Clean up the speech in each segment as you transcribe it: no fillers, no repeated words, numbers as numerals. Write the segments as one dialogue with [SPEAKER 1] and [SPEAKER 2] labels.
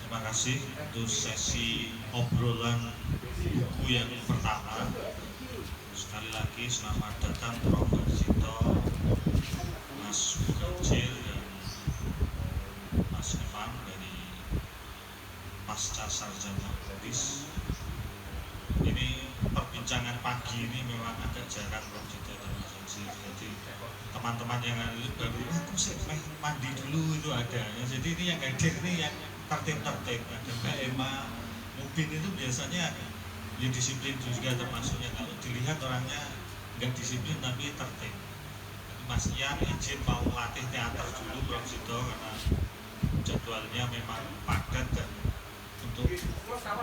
[SPEAKER 1] terima kasih untuk sesi obrolan buku yang pertama. Sekali lagi selamat datang Prof. Harjito, Mas Mujahid dan Mas Evan dari Pasca Sarjana Medis. Ini perbincangan pagi ini memang agak jarang Prof. Harjito dan Mas Mujahid. Jadi teman-teman yang baru aku sih mandi dulu itu ada ya. Jadi ini yang hadir ini yang tertib-tertib. Ada Mbak Emma Mubin itu biasanya ya disiplin juga termasuknya. Kalau dilihat orangnya nggak disiplin tapi tertib. Mas Ian izin mau latih teater dulu Prof. Harjito karena jadwalnya memang padat dan untuk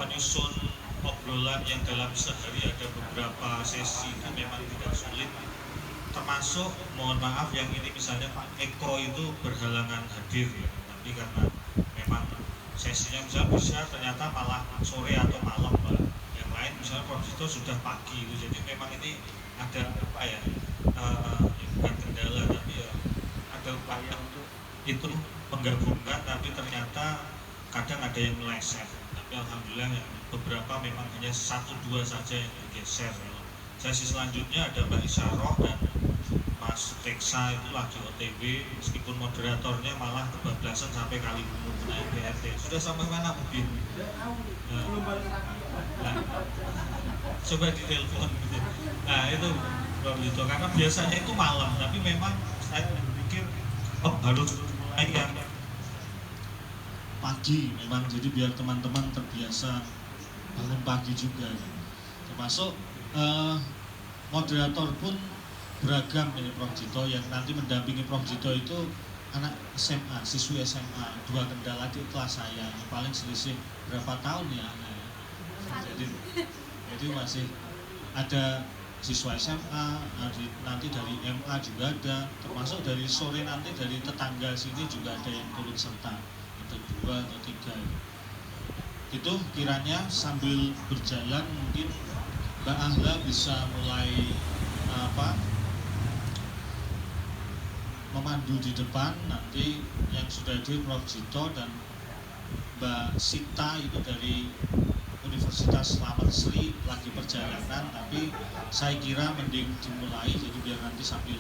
[SPEAKER 1] menyusun obrolan yang dalam sehari ada beberapa sesi itu memang tidak sulit. Termasuk mohon maaf yang ini misalnya Pak Eko itu berhalangan hadir ya, tapi karena memang sesinya misalnya bisa ternyata malah sore atau malam Pak. Yang lain misalnya Prof. Harjito sudah pagi itu, jadi memang ini ada apa ya, bukan kendala tapi ya ada upaya untuk itu menggabungkan, tapi ternyata kadang ada yang meleset. Tapi alhamdulillah ya, beberapa memang hanya 1-2 saja yang bergeser. Sesi selanjutnya ada Mbak Isyarah dan Mas Teksa itu lagi OTW, meskipun moderatornya malah kebablasan sampai Kaliwungu naik BRT. Sudah sampai mana mungkin? Nah, coba ditelepon gitu. Nah itu gitu, karena biasanya itu malam, tapi memang saya pikir harus mulai yang pagi memang, jadi biar teman-teman terbiasa bangun pagi juga. Termasuk moderator pun beragam ini Prof. Harjito, yang nanti mendampingi Prof. Harjito itu anak SMA, siswi SMA, 2 kendala di kelas saya, paling selisih berapa tahun ya anaknya. Jadi masih ada siswa SMA, nanti dari MA juga ada, termasuk dari sore nanti dari tetangga sini juga ada yang turut serta, untuk 2 atau 3. Itu kiranya sambil berjalan mungkin Mbak Ahla bisa mulai memandu di depan, nanti yang sudah hadir Prof. Harjito dan Mbak Sita itu dari Universitas Slamet Sri lagi perjalanan, tapi saya kira mending dimulai, jadi biar nanti sambil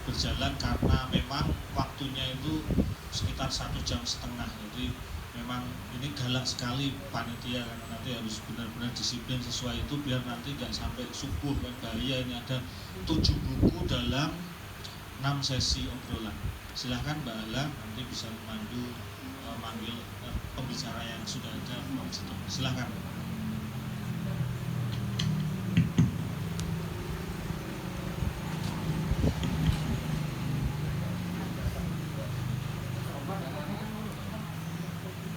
[SPEAKER 1] berjalan, karena memang waktunya itu sekitar 1,5 jam. Jadi memang ini galak sekali panitia, karena nanti harus benar-benar disiplin sesuai itu biar nanti nggak sampai subuh kan bahaya. Ini ada 7 buku dalam 6 sesi obrolan. Silahkan Mbak Ala nanti bisa memandu, manggil pembicara yang sudah ada Prof. Harjito. Silahkan.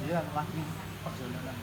[SPEAKER 2] Iya, lagi perjalanan.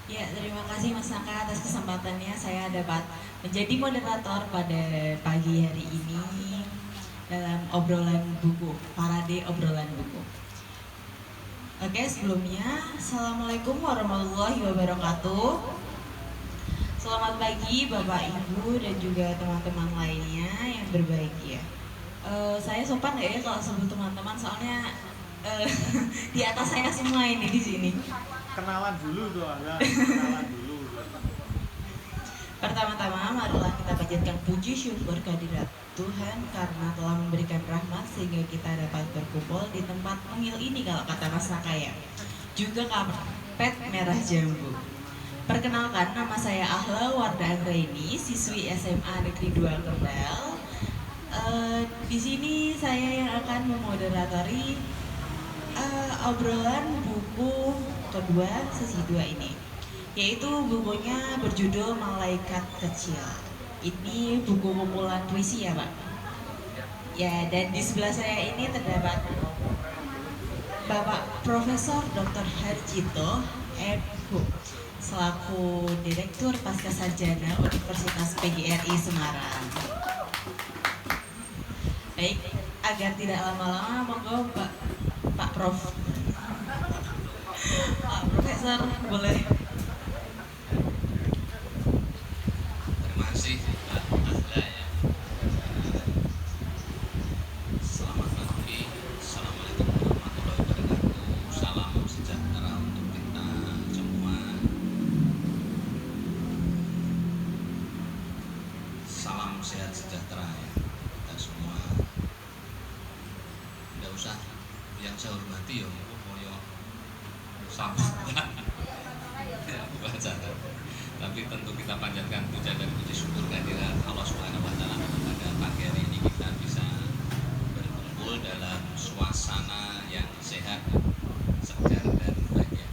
[SPEAKER 3] Ya, terima kasih Mas Naka atas kesempatannya. Saya dapat menjadi moderator pada pagi hari ini dalam obrolan buku, parade obrolan buku. Oke, sebelumnya Assalamualaikum warahmatullahi wabarakatuh. Selamat pagi Bapak Ibu dan juga teman-teman lainnya yang berbahagia. Saya sopan nggak ya kalau sebut teman-teman, soalnya di atas saya semua ini di sini.
[SPEAKER 2] Kenalan dulu tuh, kenalan dulu.
[SPEAKER 3] Pertama-tama marilah kita panjatkan puji syukur kehadirat Tuhan karena telah memberikan rahmat sehingga kita dapat berkumpul di tempat mungil ini, kalau kata Mas Nakaya. Juga karpet merah jambu. Perkenalkan, nama saya Ahla Warda Anggraini, siswi SMA Negeri 2 Kendal. Di sini saya yang akan memoderatori obrolan buku kedua sesi 2 ini, yaitu bukunya berjudul Malaikat Kecil. Ini buku kumpulan puisi ya Pak? Ya, dan di sebelah saya ini terdapat Bapak Profesor Dr. Harjito M.Hu selaku Direktur Pascasarjana Universitas PGRI Semarang. Baik, agar tidak lama-lama, monggo Pak Prof. Pak Profesor boleh.
[SPEAKER 4] Terima kasih Mbak Ahla ya. Selamat pagi, Assalamualaikum warahmatullahi wabarakatuh. Salam sejahtera untuk kita semua. Salam sehat sejahtera ya kita semua. Tidak usah yang saya hormati ya, koyo sambutan. Ya, bukan acara. Tapi tentu kita panjatkan puja dan puji syukur kehadirat Allah Subhanahu wa taala pada pagi hari ini kita bisa berkumpul dalam suasana yang sehat, segar dan bahagia.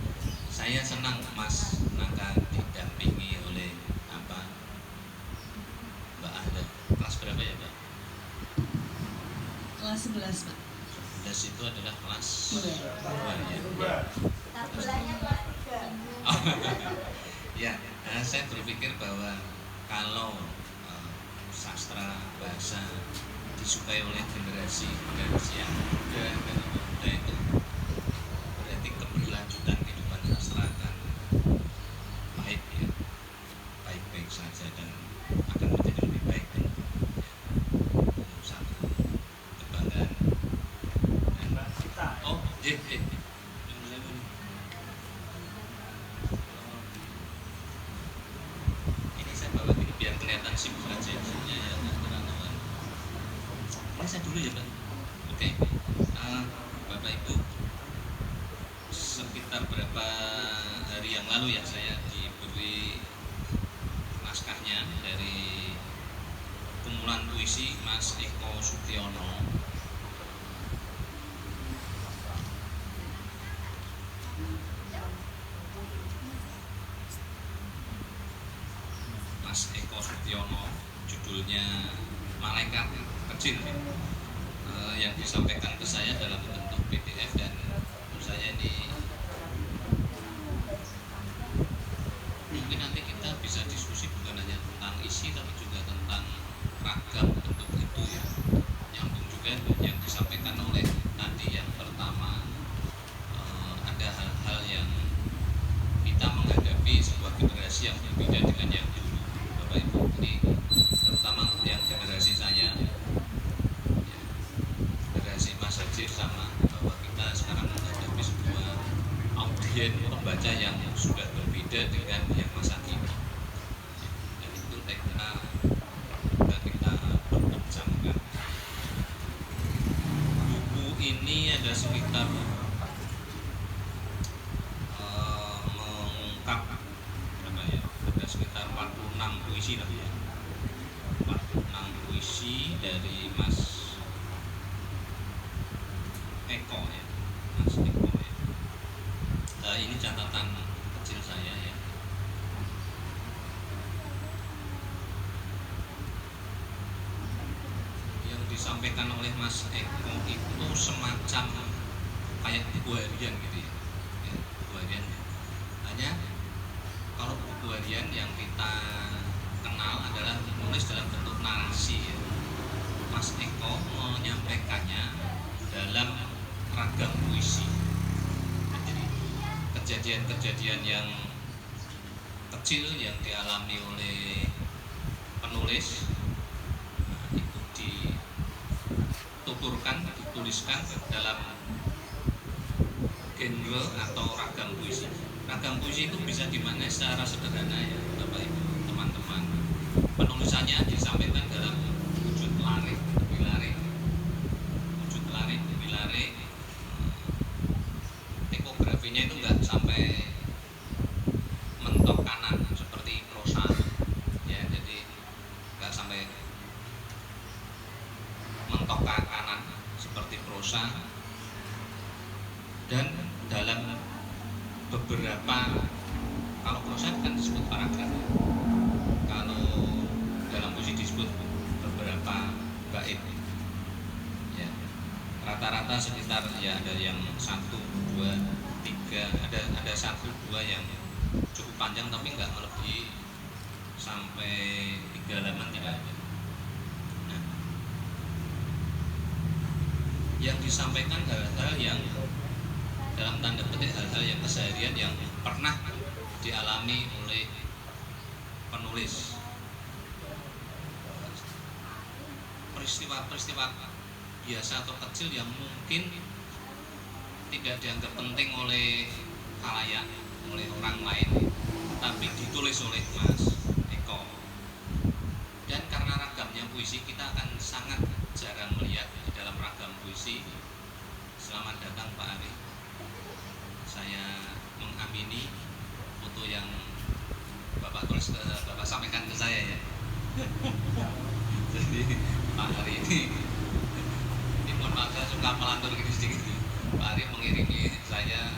[SPEAKER 4] Saya senang Mas Naka didampingi oleh Mbak Ahla. Kelas berapa ya, Mbak?
[SPEAKER 3] Kelas 11 Pak.
[SPEAKER 4] 11 itu adalah kelas
[SPEAKER 3] Iya.
[SPEAKER 4] 2 ya. Ya, saya berpikir bahwa kalau sastra bahasa disukai oleh generasi yang muda dan muda itu berarti keberlanjutan kehidupan sastra akan baik ya, baik-baik saja dan akan menjadi lebih baik ya. Satu kebanggaan dan
[SPEAKER 2] Kita.
[SPEAKER 4] oh ini saya bawa ini biar kelihatan sibuk aja isinya ya teman-teman. Ini saya dulu ya Pak. Oke. Bapak Ibu, sekitar berapa hari yang lalu ya saya diberi naskahnya dari kumpulan puisi Mas Eko Sutiono. Mas Eko Sutiono, judulnya Malaikat Kecil yang disampaikan ke saya dalam bentuk PDF dan menurut saya ini mungkin nanti kita bisa diskusi bukan hanya tentang isi tapi juga tentang ragam bentuk itu ya, nyambung juga yang disampaikan oleh tadi yang pertama ada hal-hal yang kita menghadapi sebuah generasi yang berbeda dengan yang dulu. Bapak Ibu, ini terutama yang generasi saya ya, generasi Mas Hajir sama bahwa kita sekarang menghadapi sebuah audien pembaca yang sudah berbeda dengan yang masa kini dan itu saya kira kita perbincangkan. Buku ini ada sekitar mengungkap berapa ya, ada sekitar 46 puisi lah ya, 46 puisi dari Mas Eko ya, Mas Eko ya. Ini catatan kecil saya ya. Yang disampaikan oleh Mas Eko itu semacam kayak buku harian gitu ya, buku harian ya. Hanya kalau buku harian yang kita kenal adalah menulis dalam bentuk narasi ya. Mas Eko menyampaikannya dalam ragam puisi. Jadi kejadian-kejadian yang kecil yang dialami oleh penulis itu dituturkan, dituliskan dalam genre atau ragam puisi. Ragam puisi itu bisa dimaknai secara sederhana ya Bapak Ibu, teman-teman. Penulisannya disampaikan dalam wujud larik, bilarik, wujud larik, bilarik. Tipografinya itu enggak sampai mentok kanan rata-rata sekitar ya ada yang 1, 2, 3, ada 1, 2 yang cukup panjang tapi nggak melebihi sampai 3 halaman tidak ada. Nah, yang disampaikan hal-hal yang dalam tanda petik hal-hal yang keseharian yang pernah dialami oleh penulis, peristiwa-peristiwa biasa atau kecil yang mungkin tidak dianggap penting oleh khalayak, oleh orang lain, tapi ditulis oleh Mas Eko. Dan karena ragamnya puisi, kita akan sangat jarang melihat di dalam ragam puisi. Selamat datang Pak Ari. Saya mengamini foto yang Bapak tulis Bapak sampaikan ke saya ya. Jadi Pak Ari ini mohon maaf saya suka melantur gini sedikit. Pak Ari mengiringi saya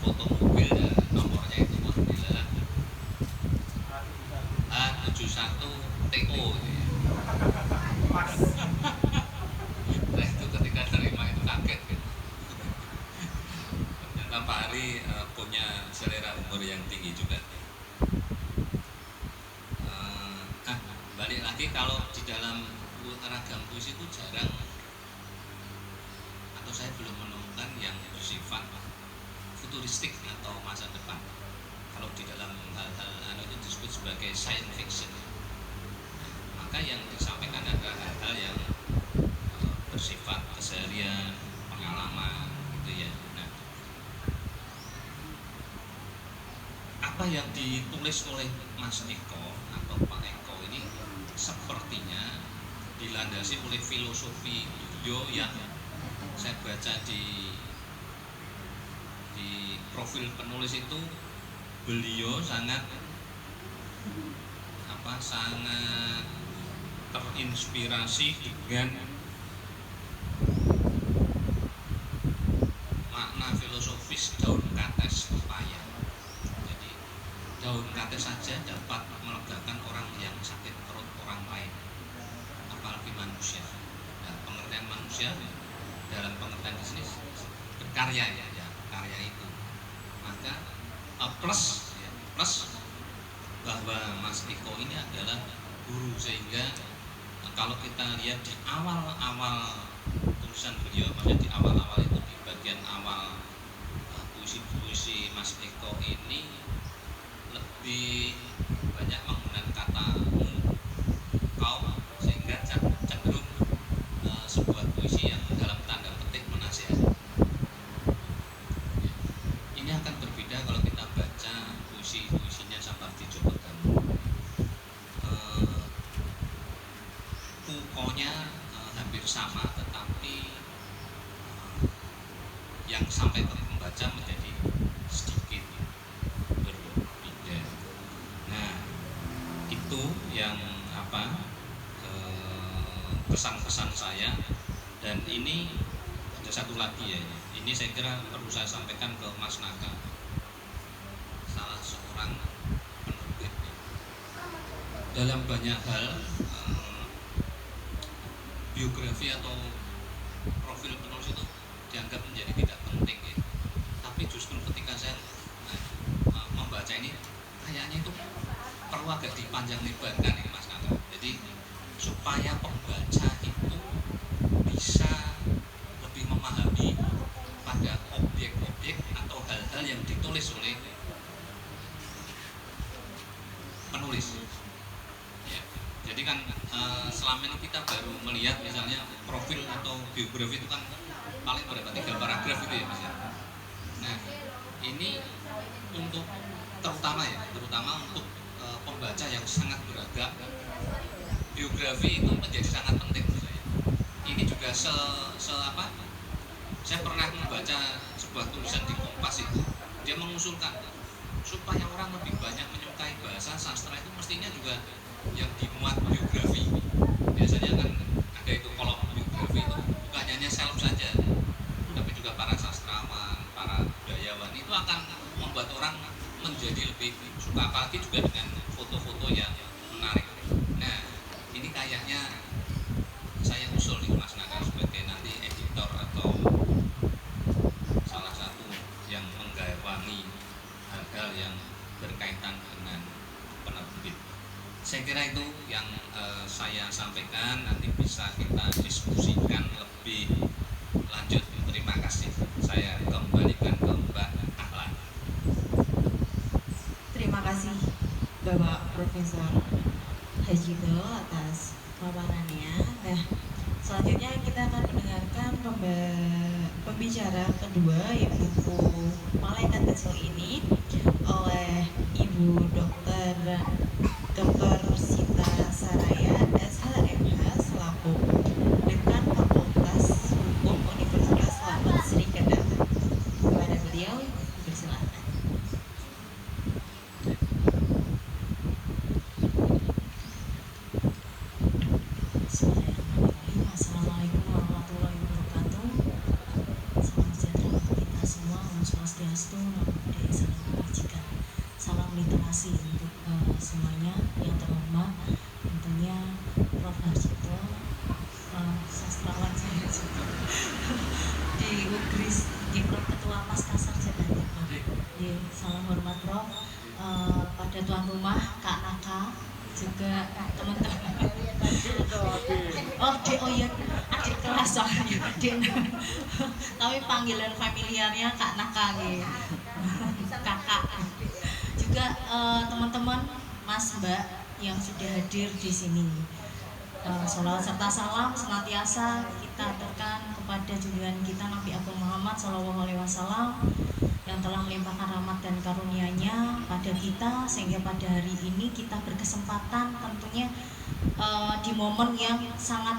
[SPEAKER 4] foto mobil dan nomornya itu adalah A71 TO. Nah itu ketika terima itu kaget gitu. Ternyata Pak Ari punya selera humor yang tinggi juga. Balik lagi, kalau di dalam ragam puisi itu jarang atau saya belum menemukan yang bersifat futuristik atau masa depan. Kalau di dalam hal-hal itu disebut sebagai science fiction, maka yang disampaikan adalah hal-hal yang bersifat keseharian, pengalaman gitu ya. Nah, apa yang ditulis oleh Mas Eko atau Pak Eko ini sepertinya dilandasi oleh filosofi beliau yang saya baca di profil penulis itu. Beliau sangat terinspirasi dengan makna filosofis daun kates pepaya. Jadi daun kates saja dapat melegakan orang yang sakit perut orang lain, apalagi manusia. Nah, pengertian manusia dalam pengertian di sini berkarya ya, karya itu. Maka plus bahwa Mas Eko ini adalah guru, sehingga kalau kita lihat di awal-awal tulisan beliau, maksudnya di awal-awal itu di bagian awal puisi-puisi Mas Eko ini lebih banyak menggunakan kata kau, sehingga cenderung sebuah puisi yang dalam tanda petik menasihati. Ini akan berbeda kalau kita baca puisi-puisinya Sapardi Djoko Damono. Pokoknya hampir sama, tetapi yang sampai ke pembaca menjadi sedikit berbeda. Nah, itu yang kesan-kesan saya. Dan ini ada satu lagi ya, ini saya kira perlu saya sampaikan ke Mas Naka, salah seorang penerbit. Dalam banyak hal biografi atau profil penulis itu dianggap menjadi tidak penting ya. Tapi justru ketika saya membaca ini, kayaknya itu perlu agak dipanjang lebarkan ini Mas Naka. Jadi supaya pembaca itu bisa lebih memahami pada objek-objek atau hal-hal yang ditulis oleh penulis ya. Jadi kan selama ini kita baru melihat misalnya profil atau biografi itu kan paling berapa, 3 paragraf itu ya Mas ya. Nah ini untuk terutama untuk pembaca yang sangat beragam, biografi itu menjadi sangat penting menurut saya. Ini juga saya pernah membaca sebuah tulisan di Kompas itu, dia mengusulkan supaya orang lebih banyak menyukai bahasa sastra itu mestinya juga yang dimuat biografi. Biasanya kan ada itu kolom biografi itu bukan hanya seleb saja, tapi juga para sastrawan, para budayawan, itu akan membuat orang menjadi lebih suka, apalagi juga dengan foto-foto yang menarik. Nah, ini kayaknya saya usul nih Mas Naka sebagai nanti yang berkaitan dengan penerbit. Saya kira itu yang saya sampaikan, nanti bisa kita diskusikan lebih lanjut. Terima kasih. Saya kembalikan ke Mbak Ahlan.
[SPEAKER 3] Terima kasih Bapak Profesor Hajito atas paparannya. Nah, selanjutnya kita akan mendengarkan pembicara kedua, yaitu Malaikat Kecil ini oleh Ibu Dr. Sita Saraya SHMH selaku Dekan Fakultas Hukum Universitas Selamat Sri Kendal. Kepada beliau dipersilakan. Bismillahirrahmanirrahim. Assalamualaikum warahmatullahi wabarakatuh. Salam sejahtera untuk kita semua. Om Swastiastu, Namo Buddhaya, Salam Kebajikan. Salam literasi untuk semuanya. Yang terhormat tentunya Prof. Harjito, sastrawan saya juga di UGRIS, di Prof. Ketua Pasca Sarjana. Salam hormat Prof. Pada tuan rumah, Kak Naka, juga teman-teman. Oh iya, adik kelas soalnya. Tapi panggilan familiarnya Kak Naka gitu. Kakak. Juga teman-teman, Mas Mbak yang sudah hadir di sini. Sholawat serta salam senantiasa kita aturkan kepada junjungan kita Nabi Agung Muhammad SAW yang telah melimpahkan rahmat dan karunia-Nya pada kita, sehingga pada hari ini kita berkesempatan tentunya di momen yang sangat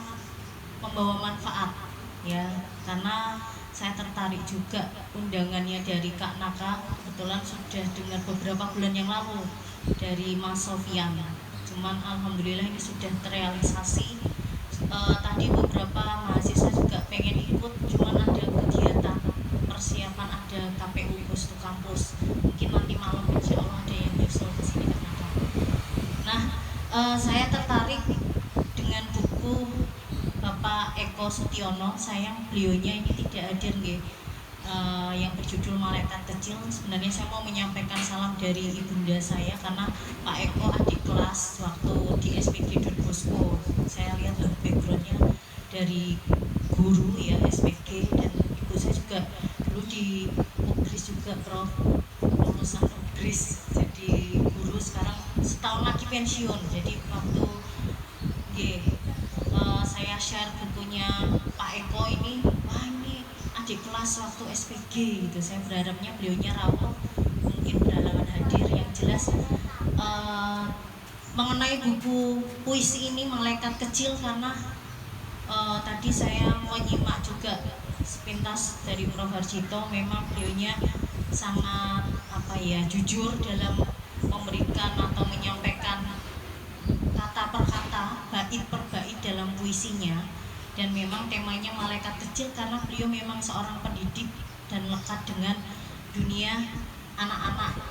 [SPEAKER 3] membawa manfaat, ya, karena saya tertarik juga undangannya dari Kak Naka. Kebetulan sudah dengar beberapa bulan yang lalu dari Mas Sofian, cuman alhamdulillah ini sudah terrealisasi. Tadi beberapa mahasiswa juga pengen ikut, cuman ada kegiatan persiapan, ada KPU Gustu Kampus. Mungkin nanti malam insya Allah ada yang nyusul ke sini Kak Naka. Nah, saya tertarik dengan buku Bapak Eko Sutiono. Sayang beliaunya ini tidak hadir nggih. Yang berjudul Malaikat Kecil. Sebenarnya saya mau menyampaikan salam dari ibunda saya, karena Pak Eko adik kelas waktu di SPG Don Bosco. Saya lihat backgroundnya dari guru ya SPG, dan ibu saya juga dulu di UGRIS juga Prof, lulusan UGRIS jadi guru, sekarang setahun lagi pensiun. Jadi waktu saya share bukunya Pak Eko ini, wah ini adik kelas waktu SPG gitu. Saya berharapnya beliaunya rawuh, mungkin berhalangan hadir. Yang jelas mengenai buku puisi ini Malaikat Kecil, karena tadi saya mau nyimak juga sepintas dari Prof. Harjito. Memang beliaunya sangat jujur dalam memberikan atau menyampaikan kata per kata, bait per bait dalam puisinya. Dan memang temanya Malaikat Kecil karena beliau memang seorang pendidik dan lekat dengan dunia anak-anak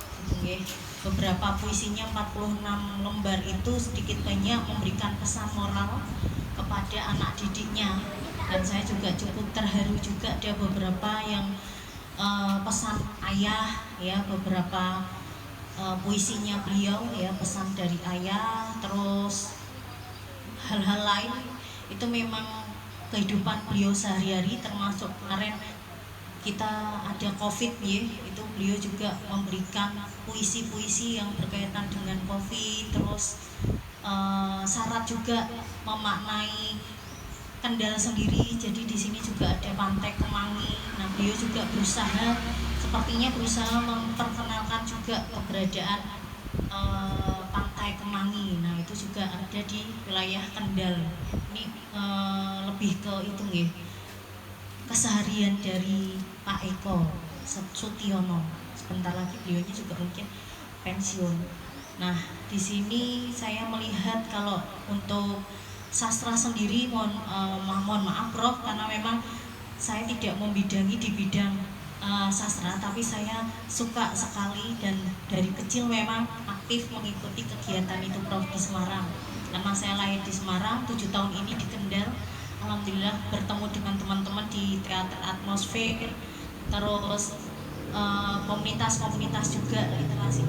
[SPEAKER 3] gitu. Beberapa puisinya 46 lembar itu sedikit banyak memberikan pesan moral kepada anak didiknya. Dan saya juga cukup terharu juga, ada beberapa yang pesan ayah ya, beberapa puisinya beliau ya, pesan dari ayah, terus hal-hal lain itu memang kehidupan beliau sehari-hari. Termasuk kemarin kita ada COVID ya, itu beliau juga memberikan puisi-puisi yang berkaitan dengan COVID. Terus syarat juga memaknai Kendal sendiri. Jadi di sini juga ada Pantai Kemangi. Nah, beliau juga sepertinya berusaha memperkenalkan juga keberadaan Pantai Kemangi. Nah, itu juga ada di wilayah Kendal. Ini lebih ke itu nggih, keseharian dari Pak Eko Sutiono. Sebentar lagi beliaunya juga mungkin pensiun. Nah, di sini saya melihat kalau untuk sastra sendiri, mohon maaf Prof, karena memang saya tidak membidangi di bidang sastra, tapi saya suka sekali dan dari kecil memang aktif mengikuti kegiatan itu Prof di Semarang. Karena saya lahir di Semarang, 7 tahun ini di Kendal. Alhamdulillah bertemu dengan teman-teman di teater atmosfer, terus komunitas-komunitas juga literasi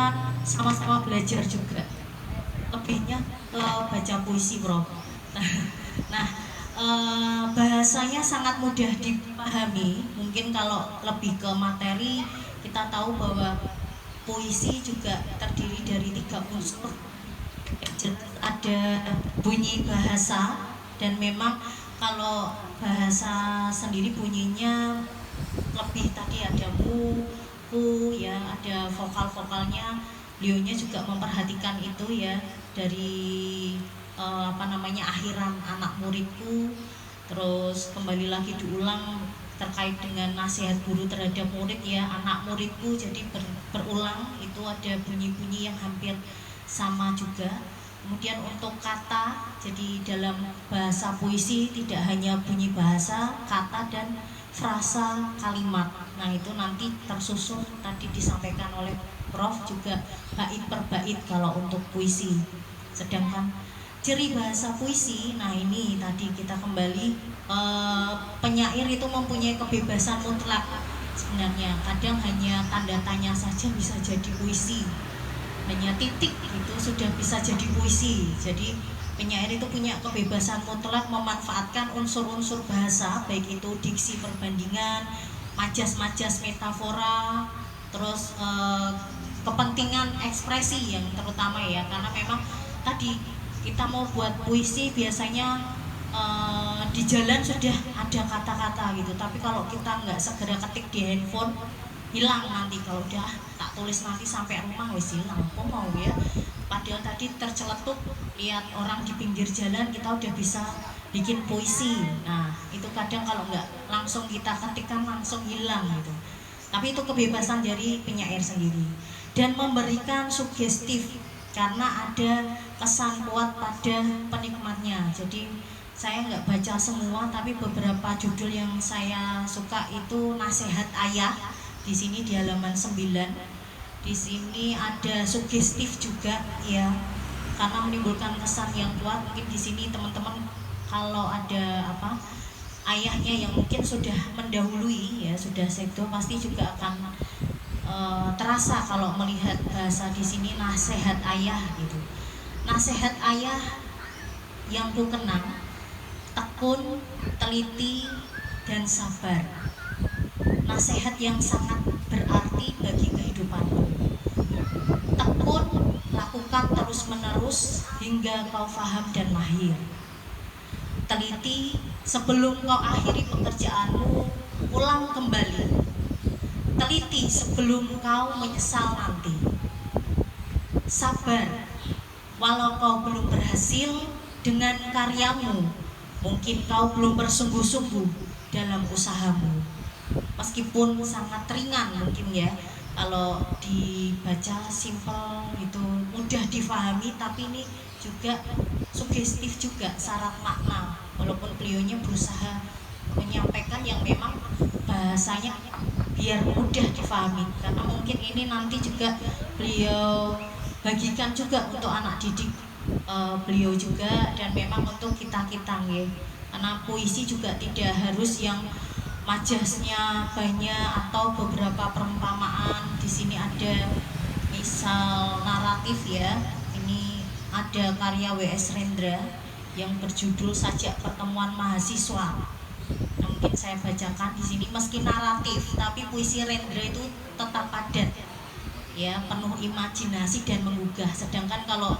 [SPEAKER 3] kita sama-sama belajar juga. Lebihnya ke baca puisi, Bro. Nah, bahasanya sangat mudah dipahami. Mungkin kalau lebih ke materi, kita tahu bahwa puisi juga terdiri dari 3 unsur. Ada bunyi bahasa, dan memang kalau bahasa sendiri bunyinya lebih tadi ada ku ya, ada vokal-vokalnya. Beliaunya juga memperhatikan itu ya, dari akhiran anak muridku. Terus kembali lagi diulang terkait dengan nasihat guru terhadap murid ya, anak muridku. Jadi berulang itu ada bunyi-bunyi yang hampir sama juga. Kemudian untuk kata, jadi dalam bahasa puisi tidak hanya bunyi bahasa, kata dan frasa kalimat. Nah itu nanti tersusun tadi disampaikan oleh Prof juga bait per bait kalau untuk puisi. Sedangkan ciri bahasa puisi, nah ini tadi kita kembali, penyair itu mempunyai kebebasan mutlak sebenarnya. Kadang hanya tanda tanya saja bisa jadi puisi, hanya titik itu sudah bisa jadi puisi. Jadi penyair itu punya kebebasan mutlak memanfaatkan unsur-unsur bahasa, baik itu diksi perbandingan, majas-majas metafora, terus kepentingan ekspresi yang terutama ya, karena memang tadi kita mau buat puisi biasanya di jalan sudah ada kata-kata gitu, tapi kalau kita nggak segera ketik di handphone hilang nanti. Kalau udah tak tulis nanti sampai rumah wis hilang, kok mau ya. Padahal tadi terceletuk lihat orang di pinggir jalan kita udah bisa bikin puisi. Nah itu kadang kalau nggak langsung kita ketikkan langsung hilang gitu. Tapi itu kebebasan dari penyair sendiri dan memberikan sugestif karena ada kesan kuat pada penikmatnya. Jadi saya nggak baca semua, tapi beberapa judul yang saya suka itu Nasihat Ayah. Di sini di halaman 9. Di sini ada sugestif juga ya, karena menimbulkan kesan yang kuat. Mungkin di sini teman-teman kalau ada ayahnya yang mungkin sudah mendahului ya, sudah sekto, pasti juga akan terasa kalau melihat bahasa di sini nasihat ayah gitu. Nasihat ayah yang ku kenang, tekun, teliti, dan sabar. Nasihat yang sangat berarti bagi kehidupanku. Tekun, lakukan terus-menerus hingga kau faham dan mahir. Teliti, sebelum kau akhiri pekerjaanmu, ulang kembali. Teliti sebelum kau menyesal nanti. Sabar, walau kau belum berhasil dengan karyamu, mungkin kau belum bersungguh-sungguh dalam usahamu. Meskipun sangat ringan mungkin ya, kalau dibaca simple gitu, mudah difahami, tapi ini juga sugestif juga, syarat makna. Walaupun beliaunya berusaha menyampaikan yang memang bahasanya biar mudah difahami, karena mungkin ini nanti juga beliau bagikan juga untuk anak didik beliau juga, dan memang untuk kita-kita ya. Karena puisi juga tidak harus yang majasnya banyak atau beberapa perumpamaan. Di sini ada misal naratif ya. Ini ada karya W.S. Rendra yang berjudul Sajak Pertemuan Mahasiswa. Nah, mungkin saya bacakan di sini, meski naratif tapi puisi Rendra itu tetap padat ya, penuh imajinasi dan menggugah. Sedangkan kalau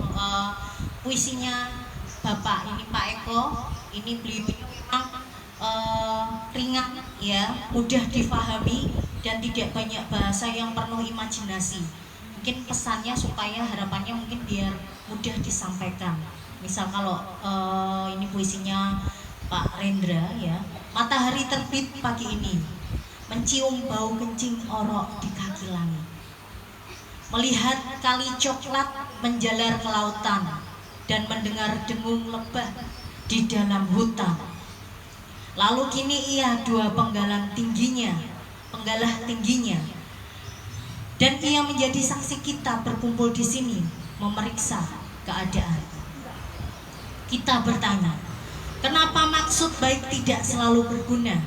[SPEAKER 3] puisinya Bapak ini Pak Eko, ini beliau memang ringan ya, mudah difahami dan tidak banyak bahasa yang penuh imajinasi. Mungkin pesannya supaya harapannya mungkin biar mudah disampaikan. Misal kalau ini puisinya Pak Rendra ya, matahari terbit pagi ini, mencium bau kencing orok di kaki langit, melihat kali coklat menjalar ke lautan, dan mendengar dengung lebah di dalam hutan. Lalu kini ia dua penggalah tingginya, dan ia menjadi saksi kita berkumpul di sini memeriksa keadaan. Kita bertanya, kenapa maksud baik tidak selalu berguna?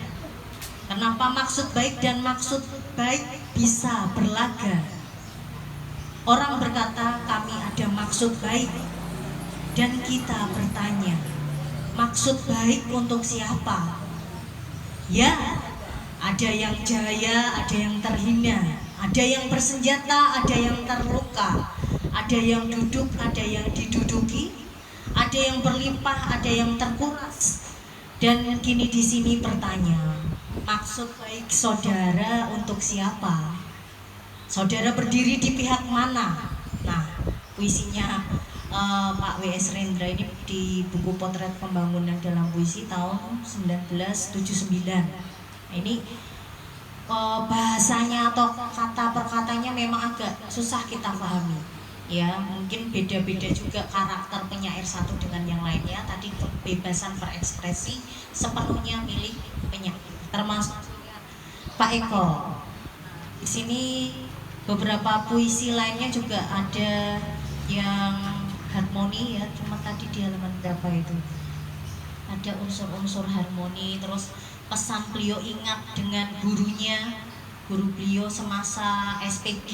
[SPEAKER 3] Kenapa maksud baik dan maksud baik bisa berlaga? Orang berkata kami ada maksud baik, dan kita bertanya, maksud baik untuk siapa? Ya, ada yang jaya, ada yang terhina, ada yang bersenjata, ada yang terluka, ada yang duduk, ada yang diduduki, ada yang berlimpah, ada yang terkuras. Dan kini di sini bertanya, maksud baik saudara untuk siapa? Saudara berdiri di pihak mana? Nah, puisinya Pak W.S. Rendra ini di buku Potret Pembangunan dalam Puisi tahun 1979. Nah, ini bahasanya atau kata perkatanya memang agak susah kita pahami. Ya, mungkin beda-beda juga karakter penyair satu dengan yang lainnya. Tadi kebebasan berekspresi sepenuhnya milik penyair, termasuk Pak Eko. Di sini beberapa puisi lainnya juga ada yang harmoni ya, cuma tadi di halaman berapa itu ada unsur-unsur harmoni. Terus pesan beliau ingat dengan gurunya, guru beliau semasa SPG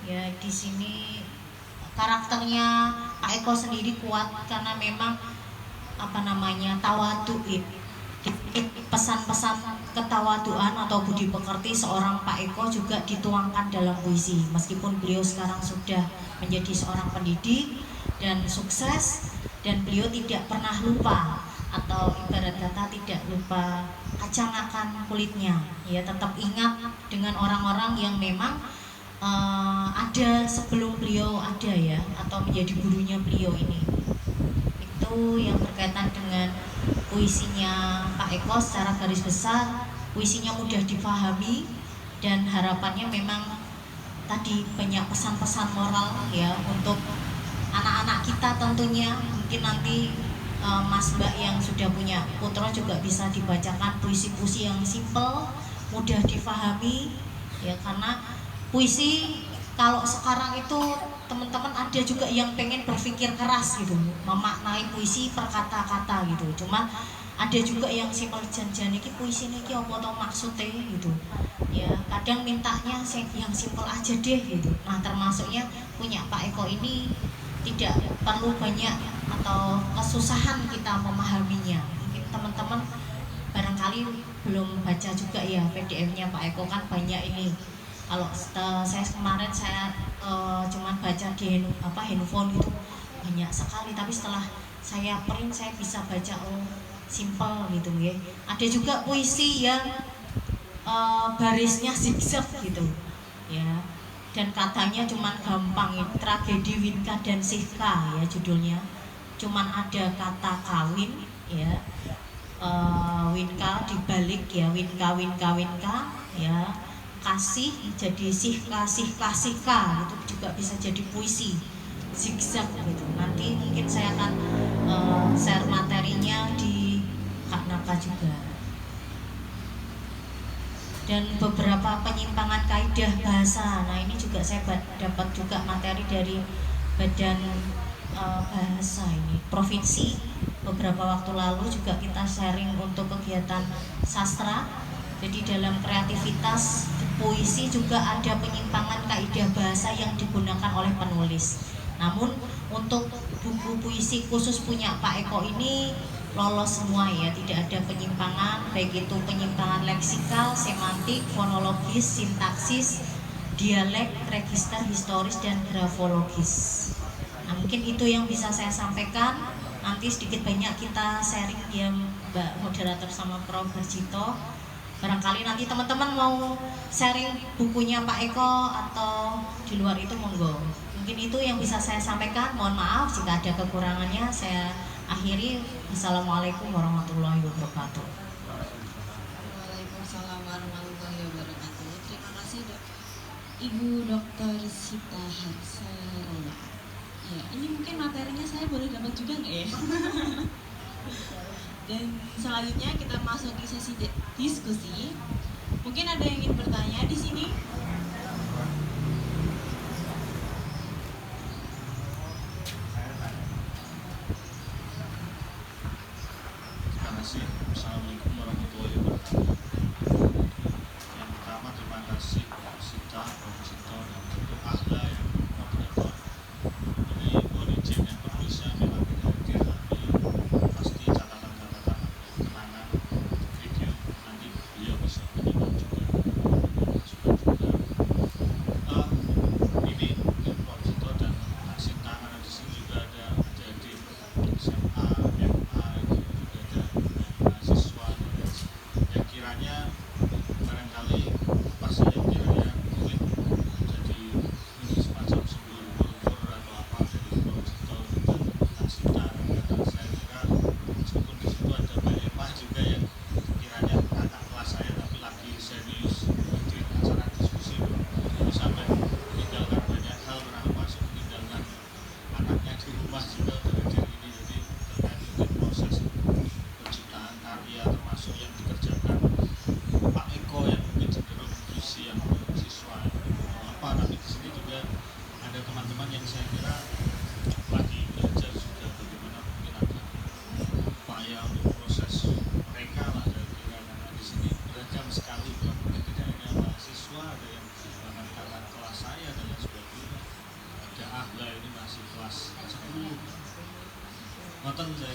[SPEAKER 3] ya. Di sini karakternya Pak Eko sendiri kuat karena memang tawadu ya. Pesan-pesan ketawaduan atau budi pekerti seorang Pak Eko juga dituangkan dalam puisi. Meskipun beliau sekarang sudah menjadi seorang pendidik dan sukses, dan beliau tidak pernah lupa atau ibarat kata tidak lupa kacang akan kulitnya ya, tetap ingat dengan orang-orang yang memang ada sebelum beliau ada ya, atau menjadi gurunya beliau ini. Itu yang berkaitan dengan puisinya Pak Eko. Secara garis besar puisinya mudah dipahami dan harapannya memang tadi banyak pesan-pesan moral ya untuk anak-anak kita tentunya. Mungkin nanti Mas Mbak yang sudah punya putra juga bisa dibacakan puisi-puisi yang simple, mudah dipahami ya, karena puisi kalau sekarang itu teman-teman ada juga yang pengen berpikir keras gitu, memaknai puisi per kata-kata gitu. Cuman ada juga yang simpel, jan-jan iki puisi niki apa to maksudnya gitu. Ya, kadang mintanya yang simpel aja deh gitu. Nah, termasuknya punya Pak Eko ini tidak perlu banyak atau kesusahan kita memahaminya. Mungkin teman-teman barangkali belum baca juga ya PDF-nya Pak Eko, kan banyak ini. Kalau saya kemarin cuman baca di handphone gitu banyak sekali, tapi setelah saya print saya bisa baca simple gitu ya. Ada juga puisi yang barisnya zigzag gitu ya, dan katanya cuman gampang ya, tragedi Winka dan Sihka ya judulnya. Cuman ada kata kawin ya, Winka dibalik ya, Winka ya, kasih jadi Sihka itu juga bisa jadi puisi zigzag gitu. Nanti mungkin saya akan share materinya di Kak Naka juga. Dan beberapa penyimpangan kaidah bahasa. Nah, ini juga saya dapat juga materi dari Badan Bahasa ini provinsi. Beberapa waktu lalu juga kita sharing untuk kegiatan sastra. Jadi dalam kreativitas puisi juga ada penyimpangan kaidah bahasa yang digunakan oleh penulis. Namun untuk buku puisi khusus punya Pak Eko ini lolos semua ya, tidak ada penyimpangan, baik itu penyimpangan leksikal, semantik, fonologis, sintaksis, dialek, register historis, dan grafologis. Nah, mungkin itu yang bisa saya sampaikan. Nanti sedikit banyak kita sharing ya Mbak moderator sama Prof. Harjito. Barangkali nanti teman-teman mau sharing bukunya Pak Eko atau di luar itu monggo. Mungkin itu yang bisa saya sampaikan. Mohon maaf jika ada kekurangannya. Saya akhiri. Assalamualaikum warahmatullahi wabarakatuh.
[SPEAKER 5] Waalaikumsalam warahmatullahi wabarakatuh. Terima kasih Ibu Dr. Sita Harsana. Ya, ini mungkin materinya saya boleh dapat juga nggak ya? Dan selanjutnya kita masuk di sesi diskusi. Mungkin ada yang ingin bertanya di sini?
[SPEAKER 1] Assalamualaikum warahmatullahi wabarakatuh. Yang pertama terima kasih Sita, Prof. Sito, dan tentu Ahla yang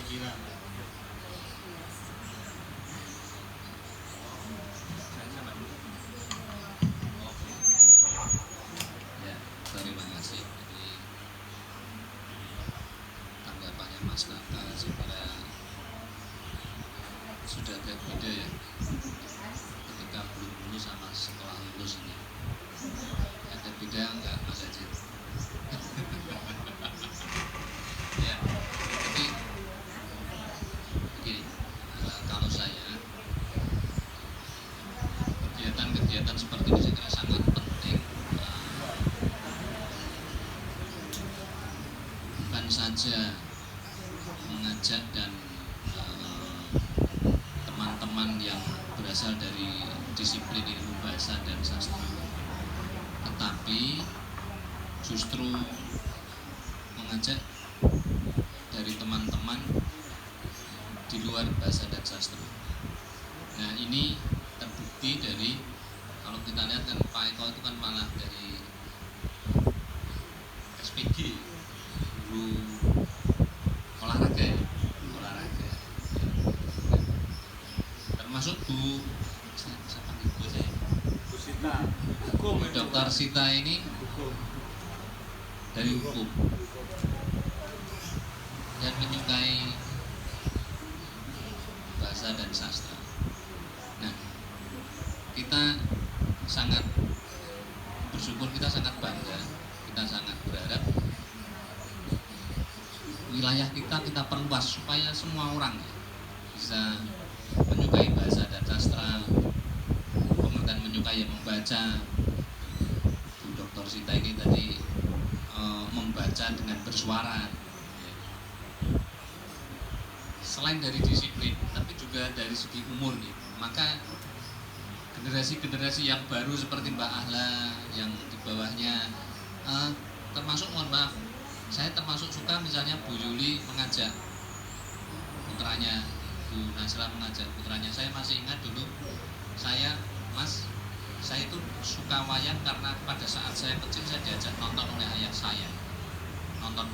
[SPEAKER 1] kira-kira.
[SPEAKER 4] Ya, terima kasih. Jadi tanggapannya Mas Naka sebenarnya sudah berbeda ya ketika belum lulus sama setelah lulus ini. Ada beda enggak Mas Ajit? Ya, jadi begini, kalau saya kegiatan-kegiatan seperti ini saya kira sangat penting, bukan saja mengajak dan teman-teman yang berasal dari disiplin ilmu bahasa dan sastra, tetapi justru mengajak dari teman-teman di luar bahasa dan sastra. Nah, ini terbukti dari, kalau kita lihat kan Pak Eko itu kan malah dari SPG, guru olahraga ya, olahraga. Termasuk Bu siapa nih Bu saya?
[SPEAKER 2] Bu Sita, hukum itu,
[SPEAKER 4] Dokter
[SPEAKER 2] Pak.
[SPEAKER 4] Sita ini
[SPEAKER 2] Hukum.
[SPEAKER 4] dari hukum dan menyukai bahasa dan sastra. Nah, kita sangat bersyukur, kita sangat bangga, kita sangat berharap wilayah kita perluas supaya semua orang bisa menyukai bahasa dan sastra, kemudian menyukai membaca. Bu Dr. Sita ini tadi membaca dengan bersuara. Selain dari disiplin, tapi juga dari segi umur nih. Maka generasi-generasi yang baru seperti Mbak Ahla, yang di bawahnya, termasuk, mohon maaf, saya termasuk suka misalnya Bu Yuli mengajak putranya, Bu Nasra mengajak putranya. Saya masih ingat dulu, Mas, saya itu suka wayang karena pada saat saya kecil saya diajak nonton oleh ayah saya, nonton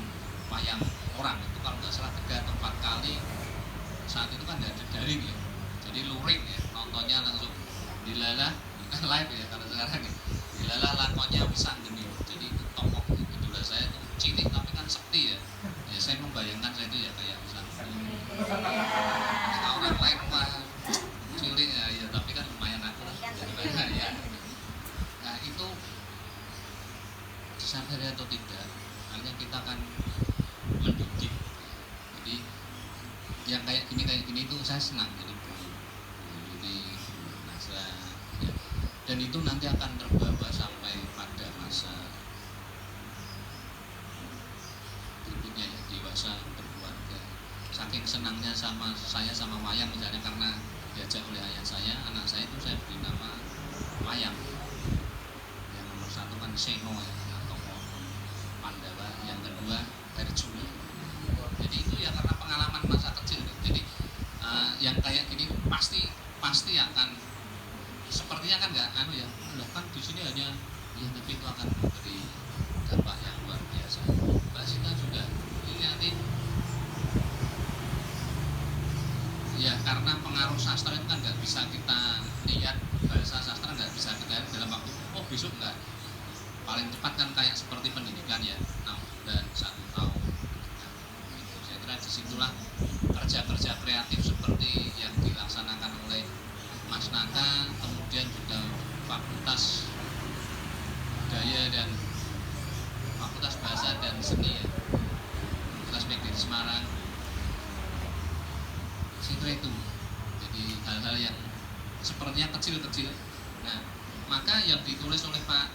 [SPEAKER 4] wayang orang itu kalau nggak salah 3 atau 4 kali. Saat itu kan nggak ada daring ya, jadi luring ya, nontonnya langsung dilalah live ya kalau sekarang ya, dilalah lakonnya Wisang Geni. Jadi tokoh idola saya itu cilik tapi kan sekti ya. Ya saya membayangkan saya itu ya kayak Wisang Geni. Nah, orang lain mah cilik ya, tapi kan lumayan aku lah daripada ya. Nah itu disadari atau tidak, hanya kita kan mendidik. Jadi yang kayak gini itu saya senang. Jadi Nasra ya. Dan itu nanti akan terbawa sampai pada masa berikutnya ya, dewasa berkeluarga. Saking senangnya saya sama wayang misalnya, karena diajak oleh ayah saya, anak saya itu saya beri nama Wayang. Yang nomor 1 kan Seno ya, tokoh Pandawa. Yang kedua Arjuna. Jadi itu ya karena pengalaman masa kecil. Jadi yang kayak gini pasti akan, sepertinya kan nggak ya, kan di sini hanya ya, tapi itu akan memberi dampak yang luar biasa. Mbak Sita juga ini nanti ya, karena pengaruh sastra itu kan nggak bisa kita lihat, bahasa sastra nggak bisa kita lihat dalam waktu besok nggak. Paling cepat kan kayak seperti pendidikan ya, 6 bulan 1 tahun. Saya kira disitulah kerja-kerja kreatif seperti yang dilaksanakan oleh Mas Naka, kemudian juga Fakultas Budaya dan Fakultas Bahasa dan Seni ya, Fakultas PG di Semarang. Saya kira itu. Jadi hal-hal yang sepertinya kecil-kecil. Nah, maka yang ditulis oleh Pak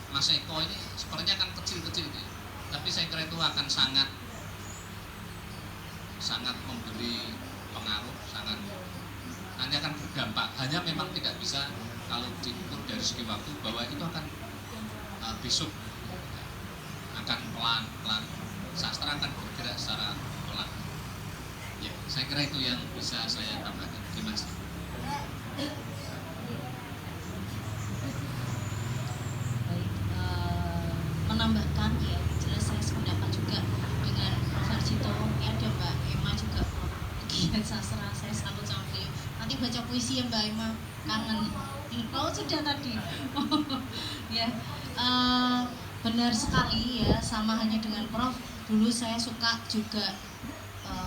[SPEAKER 4] Mas Eko ini sepertinya kan kecil-kecil ya. Tapi saya kira itu akan sangat memberi pengaruh, nanti akan berdampak. Hanya memang tidak bisa kalau diukur dari segi waktu bahwa itu akan besok akan pelan-pelan, sastra akan bergerak secara pelan. Ya, saya kira itu yang bisa saya tambahkan. Terima kasih.
[SPEAKER 5] Baik, menambahkan ya, jelas saya sependapat juga dengan Prof. Arjito. Ini ada Mbak Emma juga baca puisi ya Mbak Emma? Kangen. Oh sudah tadi. Ya, benar sekali ya, sama hanya dengan Prof. Dulu saya suka juga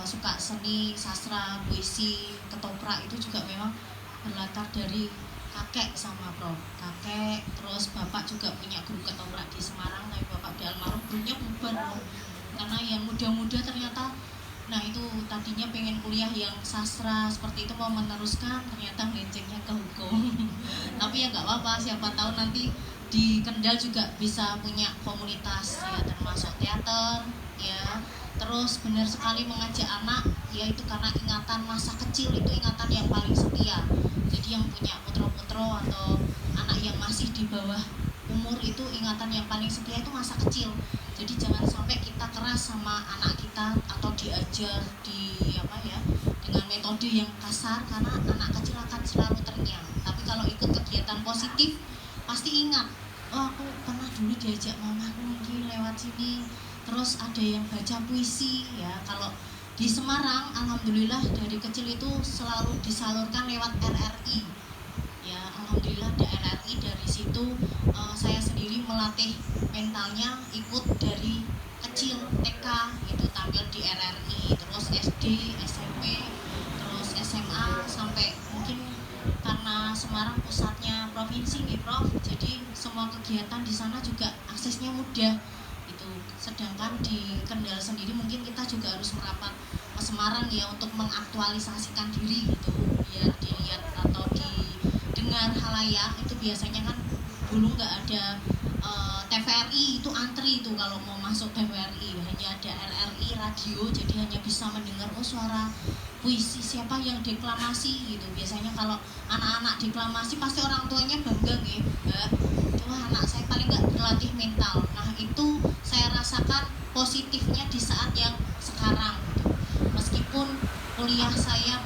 [SPEAKER 5] suka seni, sastra, puisi, ketoprak itu juga memang berlatar dari kakek sama Prof. Kakek, terus bapak juga punya grup ketoprak di Semarang, tapi bapak di almarhum grupnya bubar Prof. Karena yang muda-muda ternyata, nah itu tadinya pengen kuliah yang sastra seperti itu, mau meneruskan, ternyata melencengnya ke hukum. Tapi ya nggak apa-apa, siapa tahu nanti di Kendal juga bisa punya komunitas ya, termasuk teater ya. Terus benar sekali mengajak anak, yaitu karena ingatan masa kecil itu ingatan yang paling setia. Jadi yang punya putra-putro atau anak yang masih di bawah umur itu ingatan yang paling setia itu masa kecil. Jadi jangan sampai kita keras sama anak kita atau diajar di apa ya dengan metode yang kasar, karena anak kecil akan selalu terngiang. Tapi kalau ikut kegiatan positif pasti ingat, oh aku pernah dulu diajak mamaku mungkin lewat sini. Terus ada yang baca puisi ya. Kalau di Semarang alhamdulillah dari kecil itu selalu disalurkan lewat RRI ya, alhamdulillah ada RRI. Dari situ saya sendiri melatih mentalnya, ikut dari kecil TK itu tampil di RRI, terus SD, SMP, terus SMA, sampai mungkin karena Semarang pusatnya provinsi nih Prof, jadi semua kegiatan di sana juga aksesnya mudah itu. Sedangkan di Kendal sendiri mungkin kita juga harus merapat ke Semarang ya untuk mengaktualisasikan diri gitu, biar dilihat atau didengar halayak. Itu biasanya kan dulu nggak ada TVRI, itu antri itu kalau mau masuk TVRI, hanya ada RRI radio, jadi hanya bisa mendengar oh suara puisi siapa yang deklamasi gitu. Biasanya kalau anak-anak deklamasi pasti orang tuanya bangga nih, wah anak saya paling nggak berlatih mental. Nah itu saya rasakan positifnya di saat yang sekarang gitu. Meskipun kuliah saya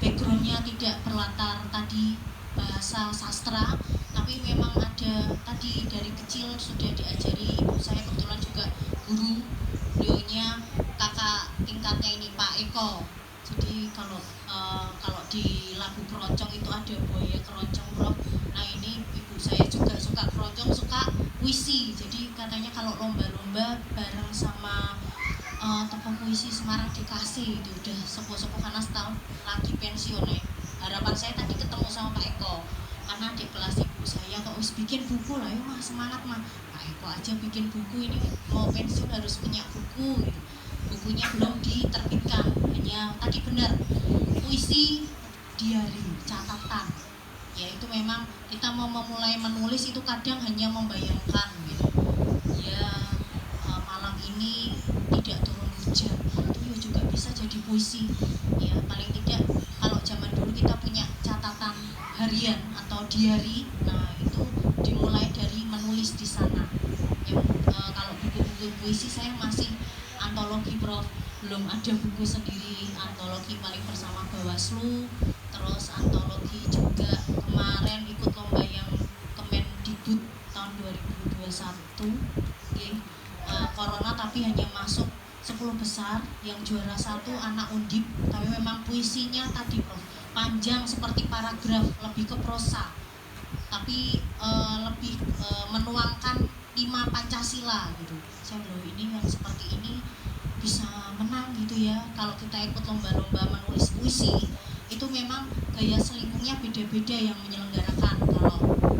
[SPEAKER 5] backgroundnya tidak berlatar tadi bahasa sastra, tapi memang ada tadi dari kecil sudah diajari. Ibu saya kebetulan juga guru, beliaunya kakak tingkatnya ini Pak Eko. Jadi kalau di lagu keroncong itu ada buaya keroncong Prof. Nah ini ibu saya juga suka keroncong, suka puisi. Jadi katanya kalau lomba-lomba bareng sama tokoh puisi Semarang dikasih itu udah sepuh-sepuh, karena setahun lagi pensiun ya. Harapan saya tadi ketemu sama Pak Eko, karena di kelas ibu saya kok harus bikin buku lah, yuk mah semangat mah Pak Eko aja bikin buku, ini mau pensiun harus punya buku gitu. Bukunya belum diterbitkan, hanya tadi benar puisi diary, catatan ya. Itu memang kita mau memulai menulis itu kadang hanya membayangkan gitu ya, malam ini tidak turun hujan, itu ya juga bisa jadi puisi ya. Paling tidak kalau zaman dulu kita punya catatan harian atau diary, nah itu dimulai dari menulis di sana ya. Kalau buku-buku puisi saya masih antologi Prof, belum ada buku sendiri. Antologi paling bersama Bawaslu, terus antologi juga kemarin ikut lomba yang Kemendikbud tahun 2021 okay. Corona tapi hanya masuk 10 besar, yang juara 1 anak Undip, tapi memang puisinya tadi Prof panjang seperti paragraf, lebih ke prosa, tapi lebih menuangkan 5 Pancasila gitu. Saya bilang ini yang seperti ini bisa menang gitu ya. Kalau kita ikut lomba-lomba menulis puisi itu memang gaya selingkuhnya beda-beda yang menyelenggarakan. Kalau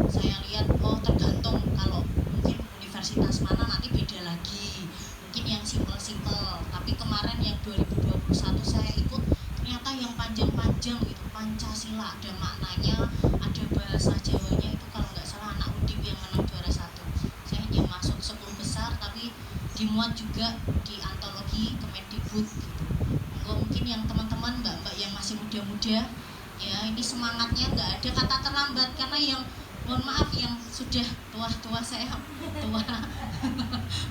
[SPEAKER 5] saya lihat oh tergantung, kalau mungkin universitas mana nanti beda lagi, mungkin yang simpel-simpel. Tapi kemarin yang 2021 saya ikut ternyata yang panjang-panjang gitu, Pancasila ada maknanya, ada bahasa Jawanya. Itu kalau nggak salah anak Undip yang menang juara 1. Saya hanya masuk 10 besar tapi dimuat juga di antologi Kemendikbud gitu. Mungkin yang teman-teman mbak-mbak yang masih muda-muda ya, ini semangatnya nggak ada kata terlambat, karena yang mohon maaf yang sudah tua-tua, saya tua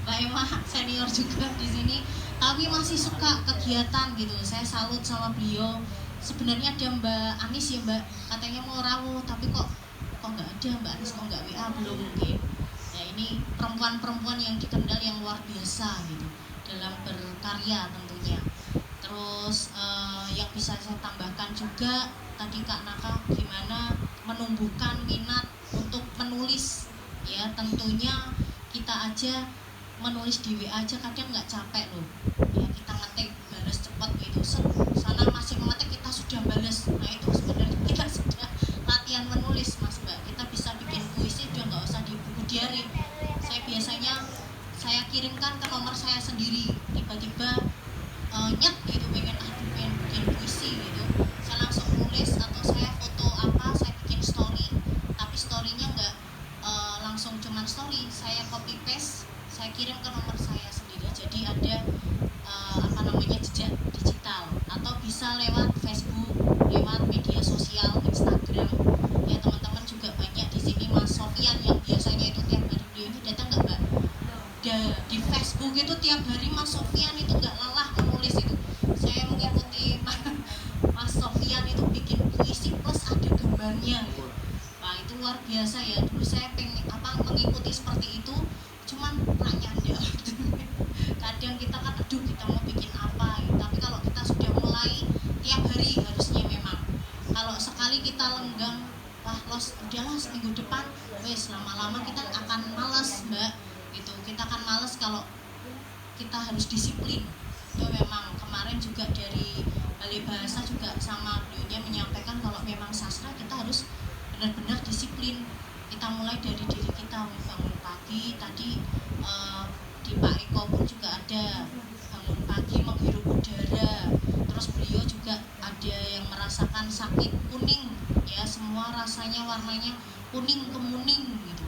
[SPEAKER 5] Mbak Emma senior juga di sini, tapi masih suka kegiatan gitu. Saya salut sama beliau. Sebenarnya ada Mbak Anis ya Mbak, katanya mau rawuh tapi kok nggak ada Mbak Anis, kok nggak WA belum mungkin. Ya ini perempuan-perempuan yang di Kendal yang luar biasa gitu dalam berkarya tentunya. Terus yang bisa saya tambahkan juga tadi Kak Naka, gimana menumbuhkan minat untuk menulis ya. Tentunya kita aja menulis di WA aja kadang nggak capek loh ya, kita ngetik balas cepat gitu, sana masih mengetik kita sudah balas. Nah itu sebenarnya kita sudah latihan menulis Mas Mbak. Kita bisa bikin puisi udah nggak usah di buku diary. Saya biasanya saya kirimkan ke nomor saya sendiri, tiba-tiba nyet gitu pengen bikin puisi gitu, saya langsung nulis atau saya foto apa, saya bikin story. Tapi storynya nggak langsung cuman story, saya copy paste, saya kirim ke nomor saya sendiri. Jadi ada jejak digital, atau bisa lewat Facebook, lewat media sosial Instagram ya. Teman-teman juga banyak di sini, Mas Sofian yang biasanya itu tiap hari beliau itu datang nggak Mbak? Di Facebook itu tiap hari Mas Sofian itu nggak lelah menulis itu. Saya mengikuti Mas Sofian itu bikin puisi plus ada gambarnya gitu. Wah itu luar biasa ya. Dulu saya mengikuti seperti itu, cuman nanya kadang kita kan aduh kita mau bikin apa gitu. Tapi kalau kita sudah mulai tiap hari harusnya memang, kalau sekali kita lenggang wah udahlah seminggu depan wes, lama-lama kita akan malas Mbak gitu. Kita akan malas kalau kita harus disiplin itu. Memang kemarin juga dari Balai Bahasa juga sama beliaunya menyampaikan kalau memang sastra kita harus benar-benar disiplin. Kita mulai dari diri kita, bangun pagi tadi di Pak Eko pun juga ada bangun pagi menghirup udara. Terus beliau juga ada yang merasakan sakit kuning ya, semua rasanya warnanya kuning kemuning gitu.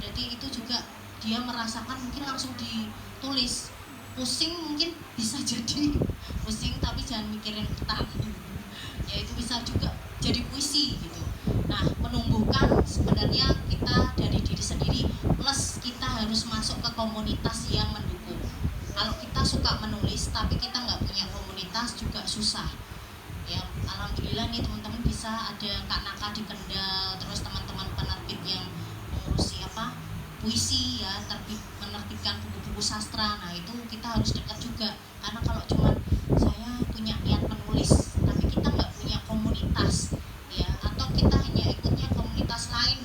[SPEAKER 5] Jadi itu juga dia merasakan, mungkin langsung ditulis. Pusing mungkin bisa jadi pusing tapi jangan mikirin utang ya, itu bisa juga jadi puisi gitu. Nah menumbuhkan sebenarnya kita dari diri sendiri, plus kita harus masuk ke komunitas yang mendukung. Kalau kita suka menulis tapi kita nggak punya komunitas juga susah ya. Alhamdulillah nih teman-teman bisa ada Kak Naka di Kendal, terus teman-teman penerbit yang mengurusi puisi ya, menerbitkan buku-buku sastra. Nah itu kita harus dekat juga, karena kalau cuma saya punya niat menulis tapi kita nggak punya komunitas ya, atau kita hanya ikutnya komunitas lain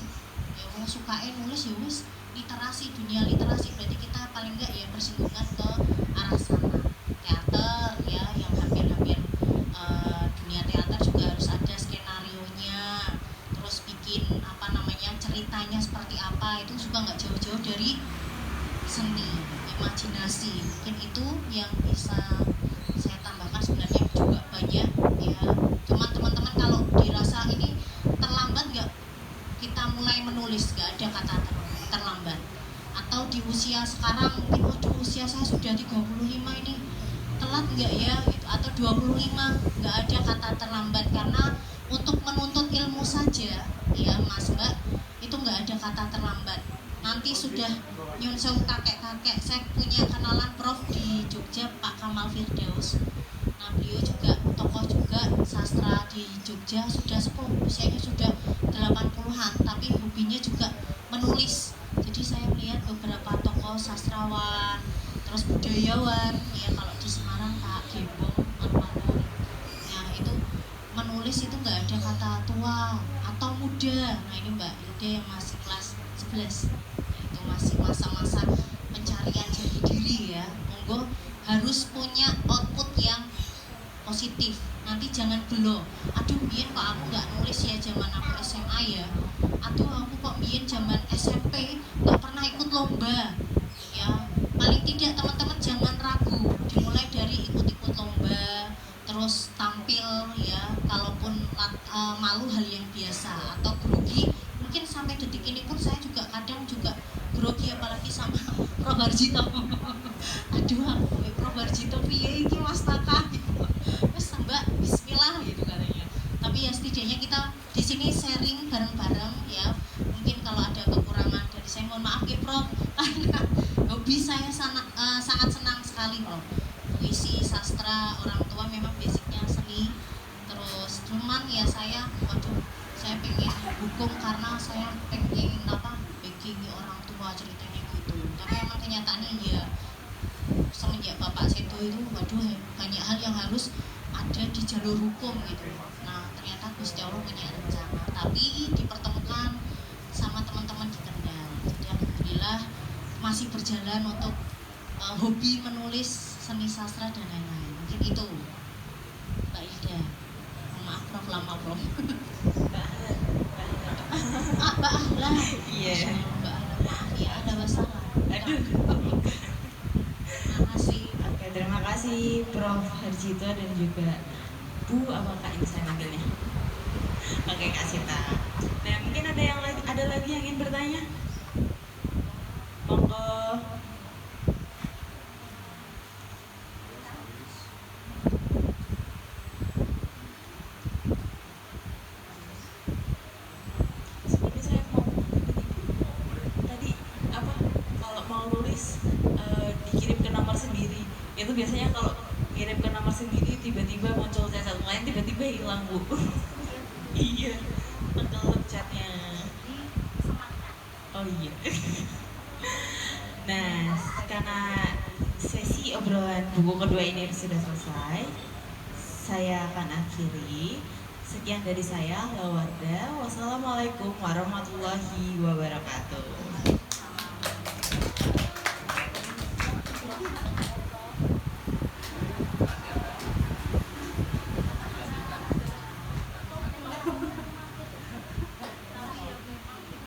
[SPEAKER 5] ya, mau sukain nulis ya wis, literasi, dunia literasi, berarti kita paling nggak ya bersinggungan ke arah sana. Teater ya, yang hampir-hampir dunia teater juga harus ada skenarionya, terus bikin ceritanya seperti apa, itu juga nggak jauh-jauh dari seni, imajinasi. Mungkin itu yang bisa saya tambahkan. Sebenarnya juga banyak ya, cuman teman-teman kalau dirasa ini terlambat nggak kita mulai menulis, nggak ada kata terlambat. Atau di usia sekarang mungkin waduh usia saya sudah 35 ini, telat nggak ya gitu, atau 25, nggak ada kata terlambat. Karena untuk menuntut ilmu saja ya Mas Mbak, itu nggak ada kata terlambat. Nanti sudah nyun sewu kakek-kakek, saya punya kenalan Prof di Jogja, Pak Kamal Firdaus. Nah beliau juga tokoh juga sastra di Jogja, sudah sepuh, usianya sudah 80-an, tapi hobinya juga menulis. Jadi saya melihat beberapa tokoh sastrawan, terus budayawan ya, kalau di Semarang Pak Gembong almarhum. Nah itu menulis itu nggak ada kata tua atau muda. Nah ini Mbak Hilda yang masih kelas 11, itu masih masa-masa pencarian jati diri ya. Monggo harus punya output yang positif. Nanti jangan gelo, aduh biyen kok aku nggak nulis ya zaman aku SMA ya, aduh aku kok biyen zaman SMP nggak pernah ikut lomba ya. Paling tidak teman-teman jangan ragu, dimulai dari ikut-ikut lomba, terus tampil ya. Kalaupun malu hal yang biasa, atau grogi, mungkin sampai detik ini pun saya juga kadang juga grogi, apalagi sama Prof Harjito. Aduh aku Prof Harjito piye iki Mas Taka gitu. Wes Mbak bismillah gitu katanya. Tapi ya setidaknya kita di sini sharing bareng-bareng ya. Mungkin kalau ada kekurangan dari saya mohon maaf ya Prof, karena hobi saya sangat senang sekali Prof. Puisi, sastra, orang tua memang basicnya seni. Terus cuman ya saya pengen hukum karena saya pengen backing orang tua ceritanya gitu. Tapi emang kenyataannya ya semenjak Bapak Sedo itu, waduh banyak hal yang harus ada di jalur hukum gitu. Nah ternyata Gusti Allah punya rencana, tapi dipertemukan sama teman-teman di Kendal. Jadi alhamdulillah masih berjalan untuk hobi menulis seni sastra dan lain-lain. Mungkin itu Mbak Ida. Maaf Prof, lama Prof. Mbak Ahlan.
[SPEAKER 3] Iya.
[SPEAKER 5] Mbak Ahlan, maaf ya ada masalah.
[SPEAKER 3] Aduh.
[SPEAKER 5] Makasih.
[SPEAKER 3] Oke, terima kasih Prof. Harjito dan juga Bu, apakah ini saya manggilnya? Oke, Kak Sita. Nah, mungkin ada lagi yang ingin bertanya? Monggo. Sebenarnya saya mau tadi apa? Kalau mau nulis dikirim ke nomor sendiri. Itu biasanya kalau kirim ke nomor sendiri tiba-tiba muncul cacat lain, tiba-tiba hilang Bu. Iya, tenggelam chatnya. Oh iya. Nah, karena sesi obrolan buku kedua ini sudah selesai, saya akan akhiri. Sekian dari saya, Lawarda. Wassalamualaikum warahmatullahi wabarakatuh.